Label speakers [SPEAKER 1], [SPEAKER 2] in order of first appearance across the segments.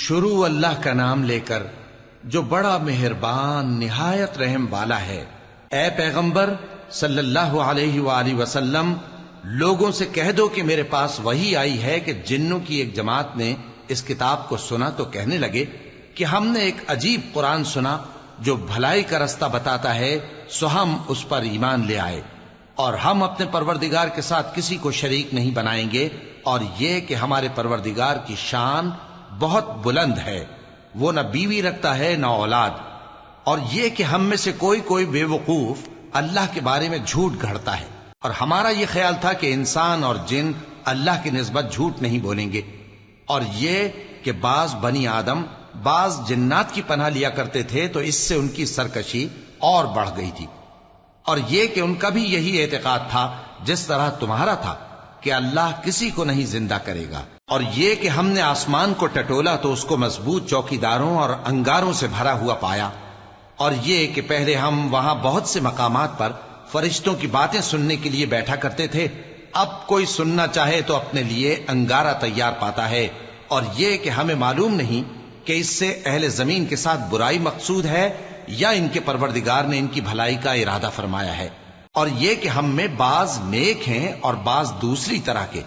[SPEAKER 1] شروع اللہ کا نام لے کر جو بڑا مہربان نہایت رحم والا ہے۔ اے پیغمبر صلی اللہ علیہ وآلہ وسلم، لوگوں سے کہہ دو کہ میرے پاس وحی آئی ہے کہ جنوں کی ایک جماعت نے اس کتاب کو سنا تو کہنے لگے کہ ہم نے ایک عجیب قرآن سنا جو بھلائی کا رستہ بتاتا ہے، سو ہم اس پر ایمان لے آئے، اور ہم اپنے پروردگار کے ساتھ کسی کو شریک نہیں بنائیں گے، اور یہ کہ ہمارے پروردگار کی شان بہت بلند ہے، وہ نہ بیوی رکھتا ہے نہ اولاد، اور یہ کہ ہم میں سے کوئی بے وقوف اللہ کے بارے میں جھوٹ گھڑتا ہے، اور ہمارا یہ خیال تھا کہ انسان اور جن اللہ کی نسبت جھوٹ نہیں بولیں گے، اور یہ کہ بعض بنی آدم بعض جنات کی پناہ لیا کرتے تھے تو اس سے ان کی سرکشی اور بڑھ گئی تھی، اور یہ کہ ان کا بھی یہی اعتقاد تھا جس طرح تمہارا تھا کہ اللہ کسی کو نہیں زندہ کرے گا، اور یہ کہ ہم نے آسمان کو ٹٹولا تو اس کو مضبوط چوکیداروں اور انگاروں سے بھرا ہوا پایا، اور یہ کہ پہلے ہم وہاں بہت سے مقامات پر فرشتوں کی باتیں سننے کے لیے بیٹھا کرتے تھے، اب کوئی سننا چاہے تو اپنے لیے انگارہ تیار پاتا ہے، اور یہ کہ ہمیں معلوم نہیں کہ اس سے اہل زمین کے ساتھ برائی مقصود ہے یا ان کے پروردگار نے ان کی بھلائی کا ارادہ فرمایا ہے، اور یہ کہ ہم میں بعض نیک ہیں اور بعض دوسری طرح کے،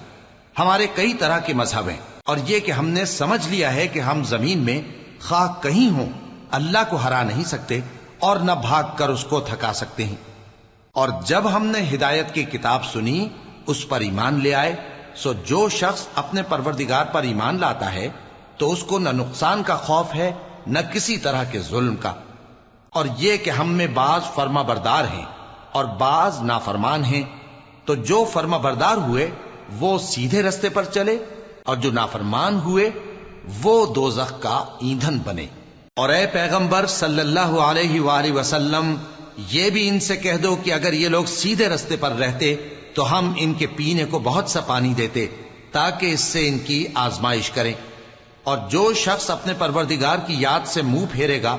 [SPEAKER 1] ہمارے کئی طرح کے مذہب ہیں، اور یہ کہ ہم نے سمجھ لیا ہے کہ ہم زمین میں خواہ کہیں ہوں اللہ کو ہرا نہیں سکتے اور نہ بھاگ کر اس کو تھکا سکتے ہیں، اور جب ہم نے ہدایت کی کتاب سنی اس پر ایمان لے آئے، سو جو شخص اپنے پروردگار پر ایمان لاتا ہے تو اس کو نہ نقصان کا خوف ہے نہ کسی طرح کے ظلم کا، اور یہ کہ ہم میں بعض فرما بردار ہیں اور بعض نافرمان ہیں، تو جو فرما بردار ہوئے وہ سیدھے رستے پر چلے، اور جو نافرمان ہوئے وہ دوزخ کا ایندھن بنے۔ اور اے پیغمبر صلی اللہ علیہ وآلہ وسلم، یہ بھی ان سے کہہ دو کہ اگر یہ لوگ سیدھے رستے پر رہتے تو ہم ان کے پینے کو بہت سا پانی دیتے تاکہ اس سے ان کی آزمائش کریں، اور جو شخص اپنے پروردگار کی یاد سے منہ پھیرے گا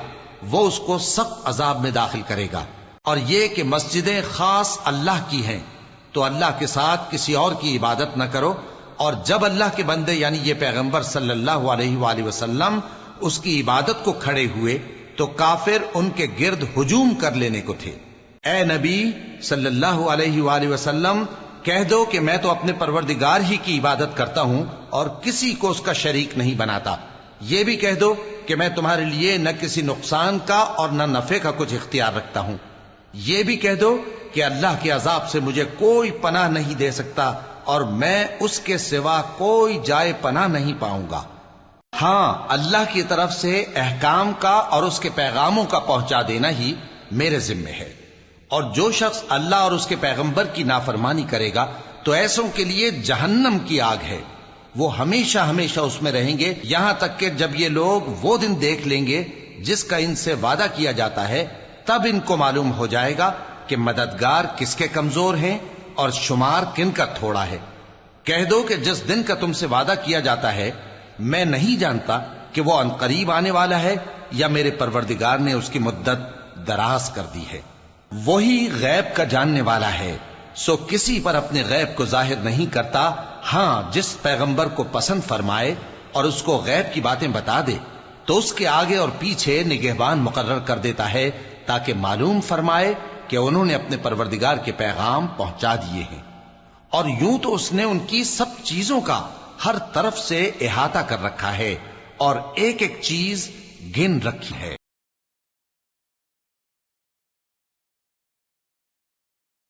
[SPEAKER 1] وہ اس کو سخت عذاب میں داخل کرے گا، اور یہ کہ مسجدیں خاص اللہ کی ہیں تو اللہ کے ساتھ کسی اور کی عبادت نہ کرو، اور جب اللہ کے بندے یعنی یہ پیغمبر صلی اللہ علیہ وآلہ وسلم اس کی عبادت کو کھڑے ہوئے تو کافر ان کے گرد ہجوم کر لینے کو تھے۔ اے نبی صلی اللہ علیہ وآلہ وسلم، کہہ دو کہ میں تو اپنے پروردگار ہی کی عبادت کرتا ہوں اور کسی کو اس کا شریک نہیں بناتا، یہ بھی کہہ دو کہ میں تمہارے لیے نہ کسی نقصان کا اور نہ نفع کا کچھ اختیار رکھتا ہوں، یہ بھی کہہ دو کہ اللہ کے عذاب سے مجھے کوئی پناہ نہیں دے سکتا اور میں اس کے سوا کوئی جائے پناہ نہیں پاؤں گا، ہاں اللہ کی طرف سے احکام کا اور اس کے پیغاموں کا پہنچا دینا ہی میرے ذمہ ہے، اور جو شخص اللہ اور اس کے پیغمبر کی نافرمانی کرے گا تو ایسوں کے لیے جہنم کی آگ ہے، وہ ہمیشہ ہمیشہ اس میں رہیں گے، یہاں تک کہ جب یہ لوگ وہ دن دیکھ لیں گے جس کا ان سے وعدہ کیا جاتا ہے، تب ان کو معلوم ہو جائے گا کہ مددگار کس کے کمزور ہیں اور شمار کن کا تھوڑا ہے۔ کہہ دو کہ جس دن کا تم سے وعدہ کیا جاتا ہے میں نہیں جانتا کہ وہ عنقریب آنے والا ہے یا میرے پروردگار نے اس کی مدت دراز کر دی ہے، وہی غیب کا جاننے والا ہے، سو کسی پر اپنے غیب کو ظاہر نہیں کرتا، ہاں جس پیغمبر کو پسند فرمائے اور اس کو غیب کی باتیں بتا دے تو اس کے آگے اور پیچھے نگہبان مقرر کر دیتا ہے تاکہ معلوم فرمائے کہ انہوں نے اپنے پروردگار کے پیغام پہنچا دیے ہیں، اور یوں تو اس نے ان کی سب چیزوں کا ہر طرف سے احاطہ کر رکھا ہے اور ایک ایک چیز گن رکھی ہے۔